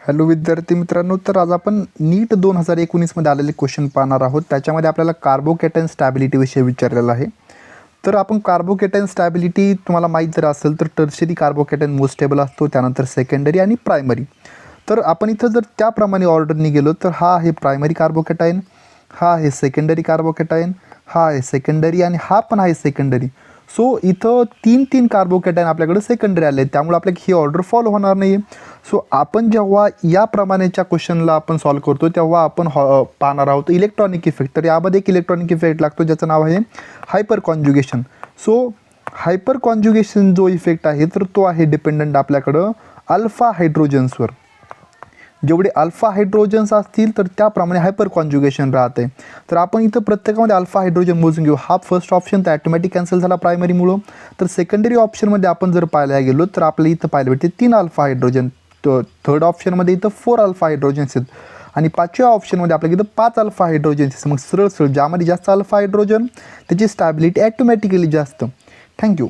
Hello विद्यार्थी मित्रांनो, तर आज आपण नीट 2019मध्ये आलेले क्वेश्चन पाहणार आहोत. त्याच्यामध्ये आपल्याला कार्बोकॅटायन स्टॅबिलिटी विषय विचारलेला आहे. तर आपण कार्बोकॅटायन स्टॅबिलिटी तुम्हाला माहीत जर असेल तर टर्शरी कार्बोकॅटायन मोस्ट स्टेबल असतो, त्यानंतर सेकंडरी आणि प्रायमरी. तर आपण इथं जर त्याप्रमाणे ऑर्डरनी गेलो तर हा आहे प्रायमरी कार्बोकॅटायन, हा आहे सेकंडरी कार्बोकॅटायन, हा आहे सेकंडरी आणि हा पण आहे सेकंडरी. सो इथं तीन कार्बोकॅटायन आपल्याकडे सेकंडरी आले, त्यामुळे आपल्याला ही ऑर्डर फॉलो होणार नाही. सो आपण जेव्हा याप्रमाणेच्या क्वेश्चनला आपण सॉल्व करतो तेव्हा आपण पाहणार आहोत इलेक्ट्रॉनिक इफेक्ट. तर यामध्ये एक इलेक्ट्रॉनिक इफेक्ट लागतो ज्याचं नाव आहे हायपर कॉन्ज्युगेशन. सो हायपर कॉन्ज्युगेशन जो इफेक्ट आहे तर तो आहे डिपेंडंट आपल्याकडं अल्फा हायड्रोजन्सवर. जेवढे अल्फा हायड्रोजन्स असतील तर त्याप्रमाणे हायपर कॉन्ज्युगेशन राहते. तर आपण इथं प्रत्येकामध्ये अल्फा हायड्रोजन मोजून घेऊ. हा फर्स्ट ऑप्शन तर ॲटोमॅटिक कॅन्सल झाला प्रायमरीमुळं. तर सेकंडरी ऑप्शनमध्ये आपण जर पाहायला गेलो तर आपल्याला इथं पाहायला भेटते 3 अल्फा हायड्रोजन. थर्ड ऑप्शनमध्ये इथं 4 अल्फा हायड्रोजन्स आहेत आणि पाचव्या ऑप्शनमध्ये आपल्याला इथं 5 अल्फा हायड्रोजन्स. मग सरळ ज्यामध्ये जास्त अल्फा हायड्रोजन त्याची स्टॅबिलिटी ॲटोमॅटिकली जास्त. थँक्यू.